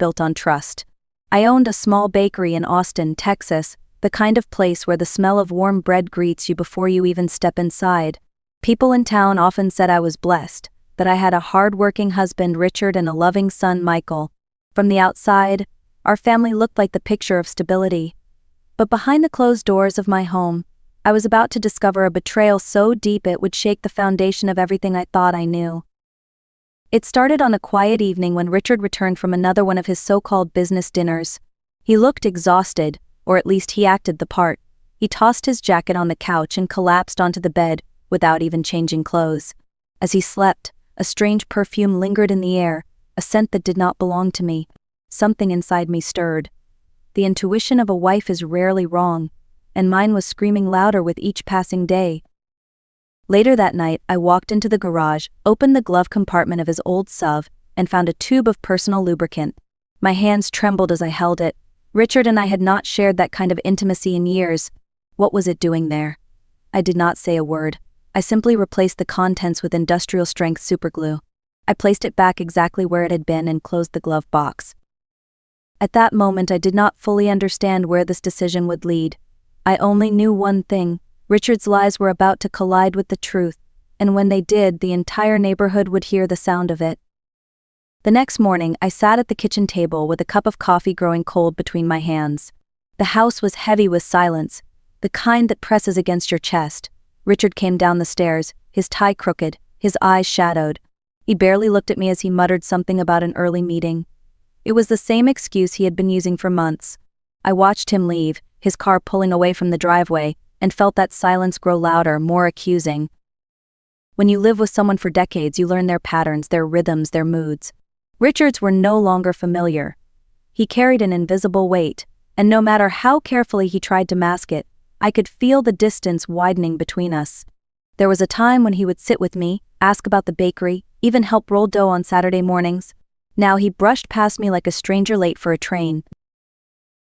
built on trust. I owned a small bakery in Austin, Texas, the kind of place where the smell of warm bread greets you before you even step inside. People in town often said I was blessed, that I had a hard-working husband, Richard, and a loving son, Michael. From the outside, our family looked like the picture of stability. But behind the closed doors of my home, I was about to discover a betrayal so deep it would shake the foundation of everything I thought I knew. It started on a quiet evening when Richard returned from another one of his so-called business dinners. He looked exhausted, or at least he acted the part. He tossed his jacket on the couch and collapsed onto the bed without even changing clothes. As he slept, a strange perfume lingered in the air, a scent that did not belong to me. Something inside me stirred. The intuition of a wife is rarely wrong, and mine was screaming louder with each passing day. Later that night, I walked into the garage, opened the glove compartment of his old SUV, and found a tube of personal lubricant. My hands trembled as I held it. Richard and I had not shared that kind of intimacy in years. What was it doing there? I did not say a word. I simply replaced the contents with industrial-strength superglue. I placed it back exactly where it had been and closed the glove box. At that moment, I did not fully understand where this decision would lead. I only knew one thing. Richard's lies were about to collide with the truth, and when they did, the entire neighborhood would hear the sound of it. The next morning, I sat at the kitchen table with a cup of coffee growing cold between my hands. The house was heavy with silence, the kind that presses against your chest. Richard came down the stairs, his tie crooked, his eyes shadowed. He barely looked at me as he muttered something about an early meeting. It was the same excuse he had been using for months. I watched him leave, his car pulling away from the driveway, and felt that silence grow louder, more accusing. When you live with someone for decades, you learn their patterns, their rhythms, their moods. Richard's were no longer familiar. He carried an invisible weight, and no matter how carefully he tried to mask it, I could feel the distance widening between us. There was a time when he would sit with me, ask about the bakery, even help roll dough on Saturday mornings. Now he brushed past me like a stranger late for a train.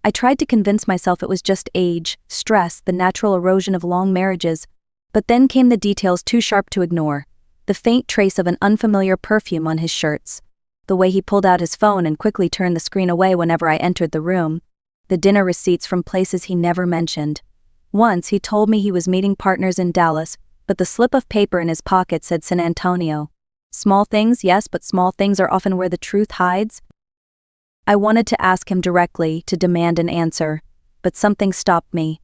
I tried to convince myself it was just age, stress, the natural erosion of long marriages, but then came the details too sharp to ignore. The faint trace of an unfamiliar perfume on his shirts. The way he pulled out his phone and quickly turned the screen away whenever I entered the room. The dinner receipts from places he never mentioned. Once he told me he was meeting partners in Dallas, but the slip of paper in his pocket said San Antonio. Small things, yes, but small things are often where the truth hides. I wanted to ask him directly, to demand an answer, but something stopped me.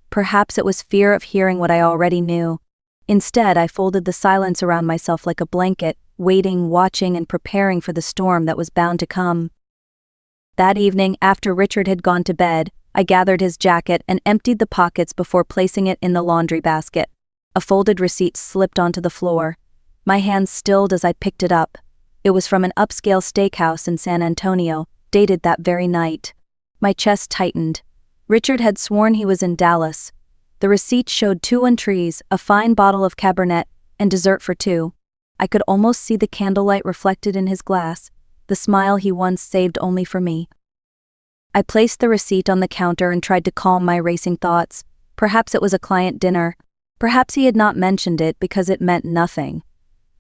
Perhaps it was fear of hearing what I already knew. Instead, I folded the silence around myself like a blanket, waiting, watching, and preparing for the storm that was bound to come. That evening, after Richard had gone to bed, I gathered his jacket and emptied the pockets before placing it in the laundry basket. A folded receipt slipped onto the floor. My hands stilled as I picked it up. It was from an upscale steakhouse in San Antonio, dated that very night. My chest tightened. Richard had sworn he was in Dallas. The receipt showed 2 entrees, a fine bottle of Cabernet, and dessert for 2. I could almost see the candlelight reflected in his glass, the smile he once saved only for me. I placed the receipt on the counter and tried to calm my racing thoughts. Perhaps it was a client dinner. Perhaps he had not mentioned it because it meant nothing.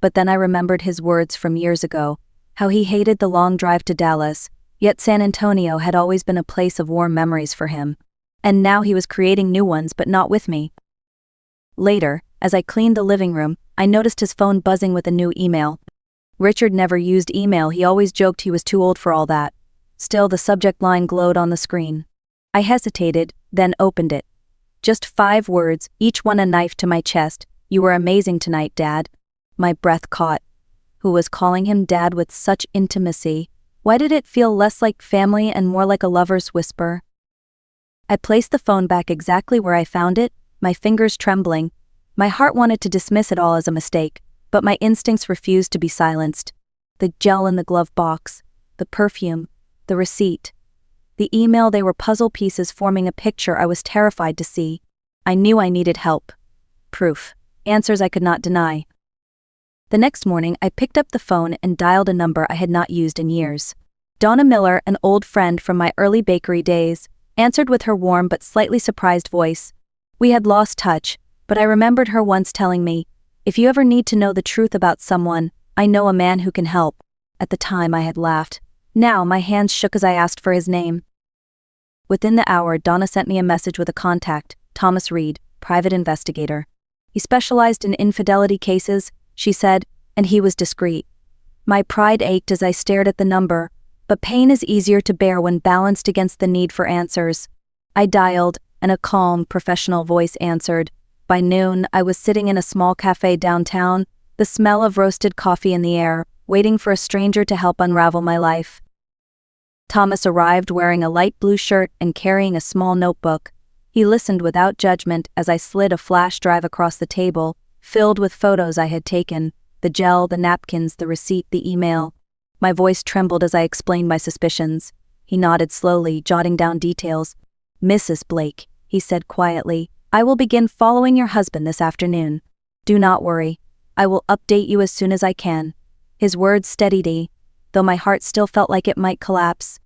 But then I remembered his words from years ago, how he hated the long drive to Dallas, yet San Antonio had always been a place of warm memories for him. And now he was creating new ones, but not with me. Later, as I cleaned the living room, I noticed his phone buzzing with a new email. Richard never used email, he always joked he was too old for all that. Still, the subject line glowed on the screen. I hesitated, then opened it. Just 5 words, each one a knife to my chest. "You were amazing tonight, Dad." My breath caught. Who was calling him Dad with such intimacy? Why did it feel less like family and more like a lover's whisper? I placed the phone back exactly where I found it, my fingers trembling. My heart wanted to dismiss it all as a mistake, but my instincts refused to be silenced. The gel in the glove box, the perfume, the receipt, the email, they were puzzle pieces forming a picture I was terrified to see. I knew I needed help. Proof. Answers I could not deny. The next morning, I picked up the phone and dialed a number I had not used in years. Donna Miller, an old friend from my early bakery days, answered with her warm but slightly surprised voice. We had lost touch, but I remembered her once telling me, "If you ever need to know the truth about someone, I know a man who can help." At the time I had laughed. Now my hands shook as I asked for his name. Within the hour, Donna sent me a message with a contact, Thomas Reed, private investigator. He specialized in infidelity cases, she said, and he was discreet. My pride ached as I stared at the number, but pain is easier to bear when balanced against the need for answers. I dialed, and a calm, professional voice answered. By noon, I was sitting in a small cafe downtown, the smell of roasted coffee in the air, waiting for a stranger to help unravel my life. Thomas arrived wearing a light blue shirt and carrying a small notebook. He listened without judgment as I slid a flash drive across the table, filled with photos I had taken, the gel, the napkins, the receipt, the email. My voice trembled as I explained my suspicions. He nodded slowly, jotting down details. "Mrs. Blake," he said quietly, "I will begin following your husband this afternoon. Do not worry. I will update you as soon as I can." His words steadied me, though my heart still felt like it might collapse.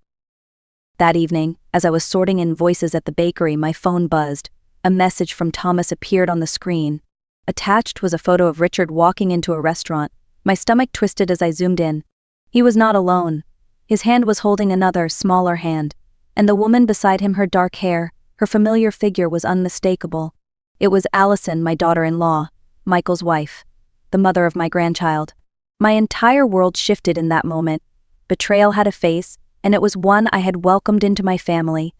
That evening, as I was sorting invoices at the bakery, my phone buzzed. A message from Thomas appeared on the screen. Attached was a photo of Richard walking into a restaurant. My stomach twisted as I zoomed in. He was not alone. His hand was holding another, smaller hand, and the woman beside him, her dark hair, her familiar figure was unmistakable. It was Allison, my daughter-in-law, Michael's wife, the mother of my grandchild. My entire world shifted in that moment. Betrayal had a face, and it was one I had welcomed into my family.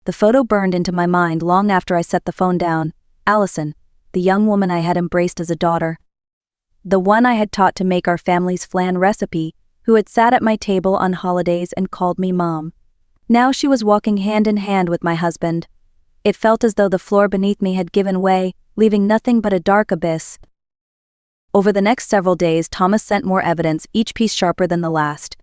The photo burned into my mind long after I set the phone down. Allison, the young woman I had embraced as a daughter. The one I had taught to make our family's flan recipe, who had sat at my table on holidays and called me Mom. Now she was walking hand in hand with my husband. It felt as though the floor beneath me had given way, leaving nothing but a dark abyss. Over the next several days, Thomas sent more evidence, each piece sharper than the last.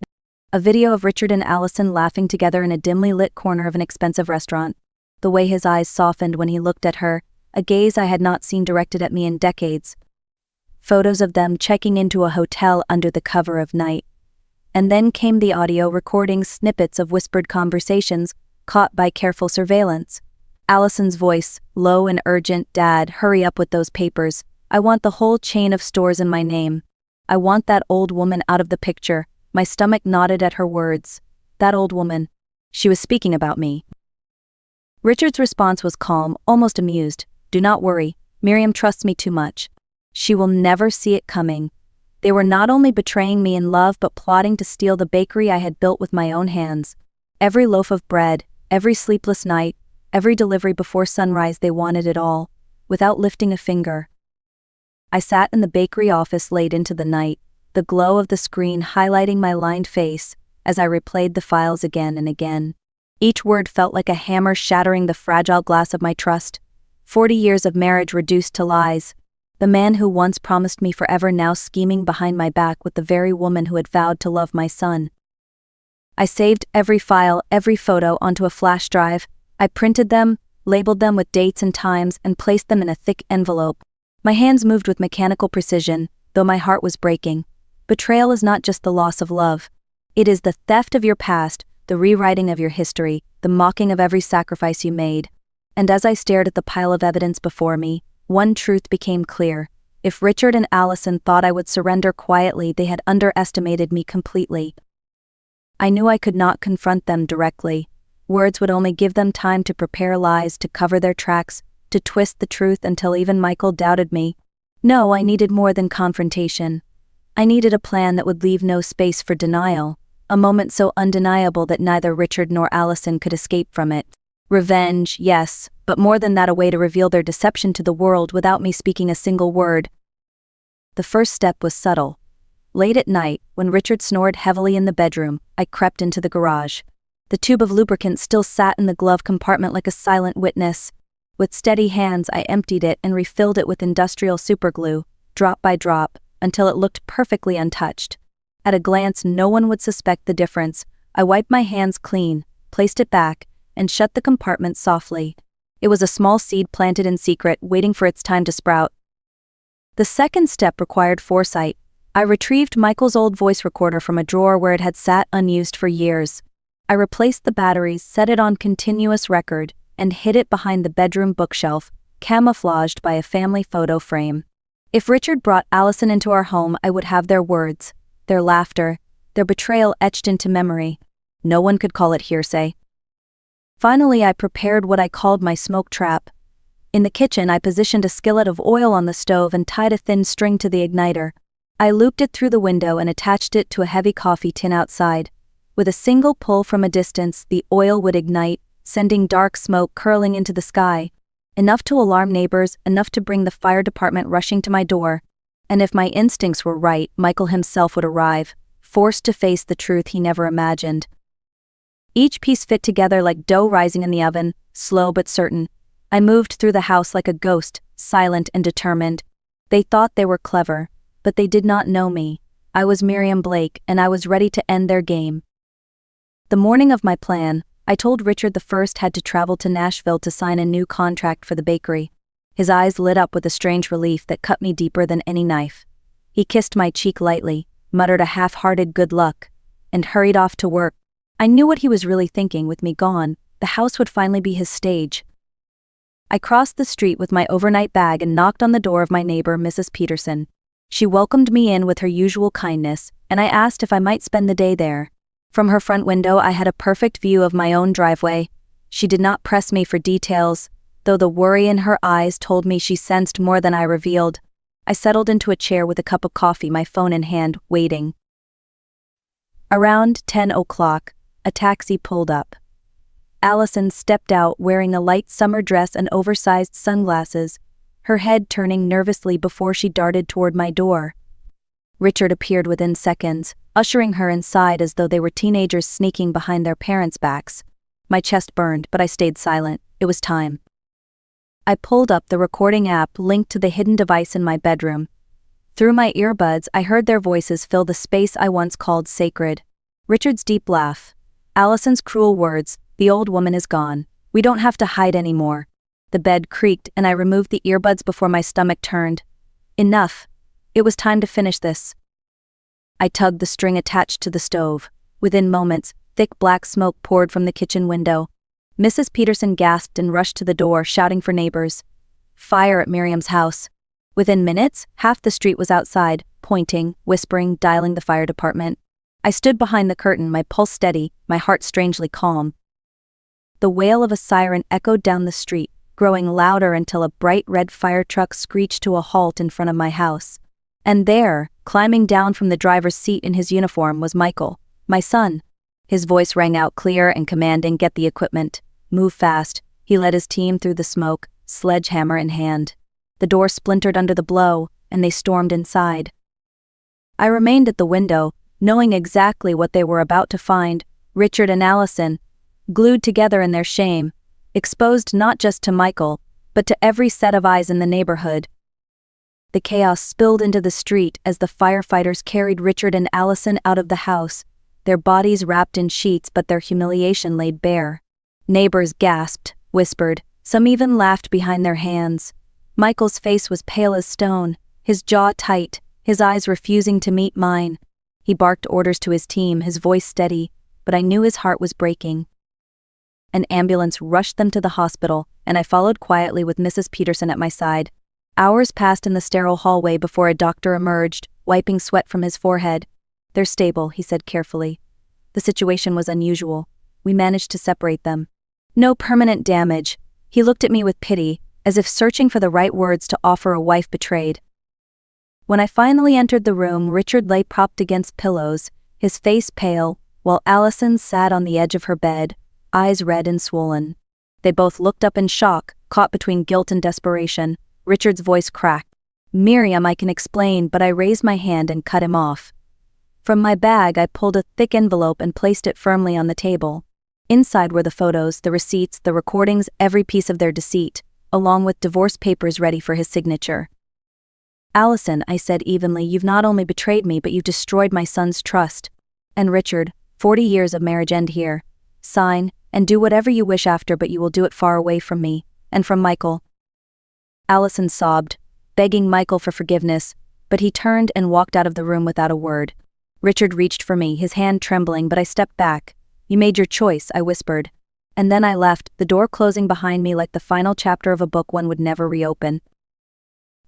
A video of Richard and Allison laughing together in a dimly lit corner of an expensive restaurant. The way his eyes softened when he looked at her, a gaze I had not seen directed at me in decades. Photos of them checking into a hotel under the cover of night. And then came the audio recording, snippets of whispered conversations, caught by careful surveillance. Allison's voice, low and urgent, "Dad, hurry up with those papers. I want the whole chain of stores in my name. I want that old woman out of the picture." My stomach nodded at her words. That old woman. She was speaking about me. Richard's response was calm, almost amused. "Do not worry. Miriam trusts me too much. She will never see it coming." They were not only betraying me in love but plotting to steal the bakery I had built with my own hands. Every loaf of bread, every sleepless night, every delivery before sunrise, they wanted it all, without lifting a finger. I sat in the bakery office late into the night, the glow of the screen highlighting my lined face as I replayed the files again and again. Each word felt like a hammer shattering the fragile glass of my trust. 40 years of marriage reduced to lies. The man who once promised me forever now scheming behind my back with the very woman who had vowed to love my son. I saved every file, every photo onto a flash drive. I printed them, labeled them with dates and times, and placed them in a thick envelope. My hands moved with mechanical precision, though my heart was breaking. Betrayal is not just the loss of love. It is the theft of your past, the rewriting of your history, the mocking of every sacrifice you made. And as I stared at the pile of evidence before me, one truth became clear. If Richard and Allison thought I would surrender quietly, they had underestimated me completely. I knew I could not confront them directly. Words would only give them time to prepare lies, to cover their tracks, to twist the truth until even Michael doubted me. No, I needed more than confrontation. I needed a plan that would leave no space for denial, a moment so undeniable that neither Richard nor Allison could escape from it. Revenge, yes, but more than that, a way to reveal their deception to the world without me speaking a single word. The first step was subtle. Late at night, when Richard snored heavily in the bedroom, I crept into the garage. The tube of lubricant still sat in the glove compartment like a silent witness. With steady hands, I emptied it and refilled it with industrial superglue, drop by drop, until it looked perfectly untouched. At a glance, no one would suspect the difference. I wiped my hands clean, placed it back, and shut the compartment softly. It was a small seed planted in secret, waiting for its time to sprout. The second step required foresight. I retrieved Michael's old voice recorder from a drawer where it had sat unused for years. I replaced the batteries, set it on continuous record, and hid it behind the bedroom bookshelf, camouflaged by a family photo frame. If Richard brought Allison into our home, I would have their words, their laughter, their betrayal etched into memory. No one could call it hearsay. Finally, I prepared what I called my smoke trap. In the kitchen, I positioned a skillet of oil on the stove and tied a thin string to the igniter. I looped it through the window and attached it to a heavy coffee tin outside. With a single pull from a distance, the oil would ignite, sending dark smoke curling into the sky. Enough to alarm neighbors, enough to bring the fire department rushing to my door. And if my instincts were right, Michael himself would arrive, forced to face the truth he never imagined. Each piece fit together like dough rising in the oven, slow but certain. I moved through the house like a ghost, silent and determined. They thought they were clever, but they did not know me. I was Miriam Blake, and I was ready to end their game. The morning of my plan, I told Richard the First had to travel to Nashville to sign a new contract for the bakery. His eyes lit up with a strange relief that cut me deeper than any knife. He kissed my cheek lightly, muttered a half-hearted good luck, and hurried off to work. I knew what he was really thinking. With me gone, the house would finally be his stage. I crossed the street with my overnight bag and knocked on the door of my neighbor, Mrs. Peterson. She welcomed me in with her usual kindness, and I asked if I might spend the day there. From her front window, I had a perfect view of my own driveway. She did not press me for details, though the worry in her eyes told me she sensed more than I revealed. I settled into a chair with a cup of coffee, my phone in hand, waiting. Around 10 o'clock, a taxi pulled up. Allison stepped out wearing a light summer dress and oversized sunglasses, her head turning nervously before she darted toward my door. Richard appeared within seconds, ushering her inside as though they were teenagers sneaking behind their parents' backs. My chest burned, but I stayed silent. It was time. I pulled up the recording app linked to the hidden device in my bedroom. Through my earbuds, I heard their voices fill the space I once called sacred. Richard's deep laugh. Allison's cruel words, "The old woman is gone. We don't have to hide anymore." The bed creaked and I removed the earbuds before my stomach turned. Enough. It was time to finish this. I tugged the string attached to the stove. Within moments, thick black smoke poured from the kitchen window. Mrs. Peterson gasped and rushed to the door, shouting for neighbors. Fire at Miriam's house. Within minutes, half the street was outside, pointing, whispering, dialing the fire department. I stood behind the curtain, my pulse steady, my heart strangely calm. The wail of a siren echoed down the street, growing louder until a bright red fire truck screeched to a halt in front of my house. And there, climbing down from the driver's seat in his uniform, was Michael, my son. His voice rang out clear and commanding, "Get the equipment. Move fast." He led his team through the smoke, sledgehammer in hand. The door splintered under the blow, and they stormed inside. I remained at the window, knowing exactly what they were about to find: Richard and Allison, glued together in their shame, exposed not just to Michael, but to every set of eyes in the neighborhood. The chaos spilled into the street as the firefighters carried Richard and Allison out of the house, their bodies wrapped in sheets but their humiliation laid bare. Neighbors gasped, whispered, some even laughed behind their hands. Michael's face was pale as stone, his jaw tight, his eyes refusing to meet mine. He barked orders to his team, his voice steady, but I knew his heart was breaking. An ambulance rushed them to the hospital, and I followed quietly with Mrs. Peterson at my side. Hours passed in the sterile hallway before a doctor emerged, wiping sweat from his forehead. "They're stable," he said carefully. The situation was unusual. We managed to separate them. "No permanent damage." He looked at me with pity, as if searching for the right words to offer a wife betrayed. When I finally entered the room, Richard lay propped against pillows, his face pale, while Allison sat on the edge of her bed, eyes red and swollen. They both looked up in shock, caught between guilt and desperation. Richard's voice cracked. "Miriam, I can explain," but I raised my hand and cut him off. From my bag, I pulled a thick envelope and placed it firmly on the table. Inside were the photos, the receipts, the recordings, every piece of their deceit, along with divorce papers ready for his signature. "Allison," I said evenly, "you've not only betrayed me, but you've destroyed my son's trust. And Richard, 40 years of marriage end here. Sign, and do whatever you wish after, but you will do it far away from me, and from Michael." Allison sobbed, begging Michael for forgiveness, but he turned and walked out of the room without a word. Richard reached for me, his hand trembling, but I stepped back. "You made your choice," I whispered. And then I left, the door closing behind me like the final chapter of a book one would never reopen.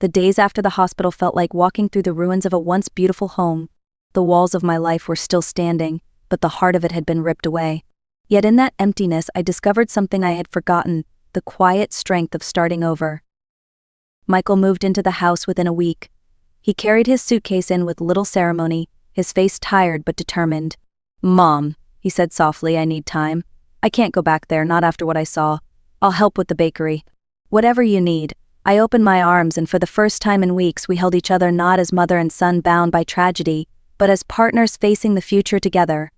The days after the hospital felt like walking through the ruins of a once beautiful home. The walls of my life were still standing, but the heart of it had been ripped away. Yet in that emptiness I discovered something I had forgotten, the quiet strength of starting over. Michael moved into the house within a week. He carried his suitcase in with little ceremony, his face tired but determined. "Mom," he said softly, "I need time. I can't go back there, not after what I saw. I'll help with the bakery. Whatever you need." I opened my arms, and for the first time in weeks we held each other not as mother and son bound by tragedy, but as partners facing the future together.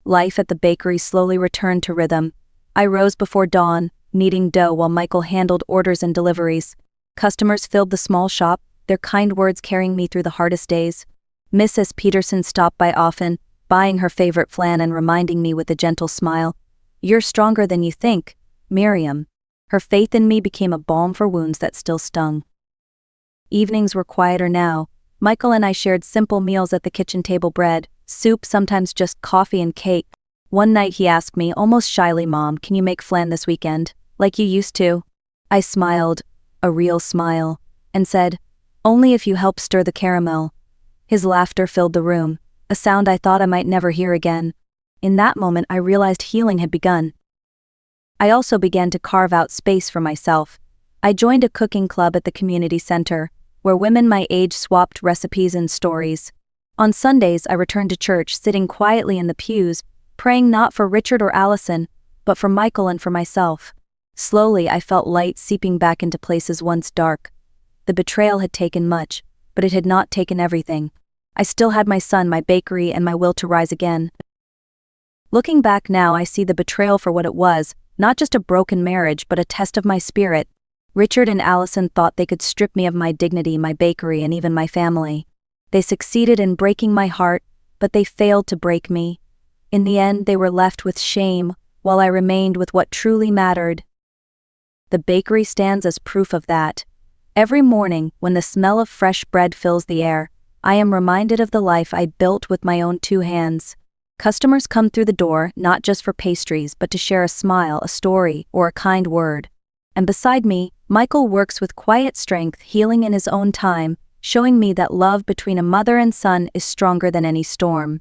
Life at the bakery slowly returned to rhythm. I rose before dawn, kneading dough while Michael handled orders and deliveries. Customers filled the small shop, their kind words carrying me through the hardest days. Mrs. Peterson stopped by often, buying her favorite flan and reminding me with a gentle smile, "You're stronger than you think, Miriam." Her faith in me became a balm for wounds that still stung. Evenings were quieter now. Michael and I shared simple meals at the kitchen table: bread, soup, sometimes just coffee and cake. One night he asked me, almost shyly, "Mom, can you make flan this weekend, like you used to?" I smiled, a real smile, and said, "Only if you help stir the caramel." His laughter filled the room, a sound I thought I might never hear again. In that moment I realized healing had begun. I also began to carve out space for myself. I joined a cooking club at the community center, where women my age swapped recipes and stories. On Sundays I returned to church, sitting quietly in the pews, praying not for Richard or Allison, but for Michael and for myself. Slowly I felt light seeping back into places once dark. The betrayal had taken much, but it had not taken everything. I still had my son, my bakery, and my will to rise again. Looking back now, I see the betrayal for what it was, not just a broken marriage but a test of my spirit. Richard and Allison thought they could strip me of my dignity, my bakery, and even my family. They succeeded in breaking my heart, but they failed to break me. In the end, they were left with shame, while I remained with what truly mattered. The bakery stands as proof of that. Every morning, when the smell of fresh bread fills the air, I am reminded of the life I built with my own 2 hands. Customers come through the door not just for pastries but to share a smile, a story, or a kind word. And beside me, Michael works with quiet strength, healing in his own time, showing me that love between a mother and son is stronger than any storm.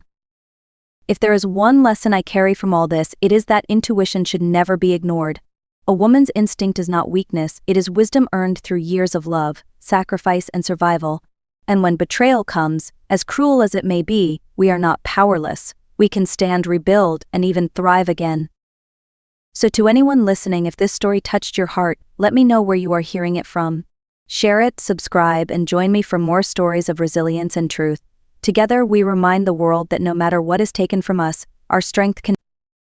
If there is one lesson I carry from all this, it is that intuition should never be ignored. A woman's instinct is not weakness, it is wisdom earned through years of love, sacrifice, and survival. And when betrayal comes, as cruel as it may be, we are not powerless. We can stand, rebuild, and even thrive again. So to anyone listening, if this story touched your heart, let me know where you are hearing it from. Share it, subscribe, and join me for more stories of resilience and truth. Together we remind the world that no matter what is taken from us, our strength can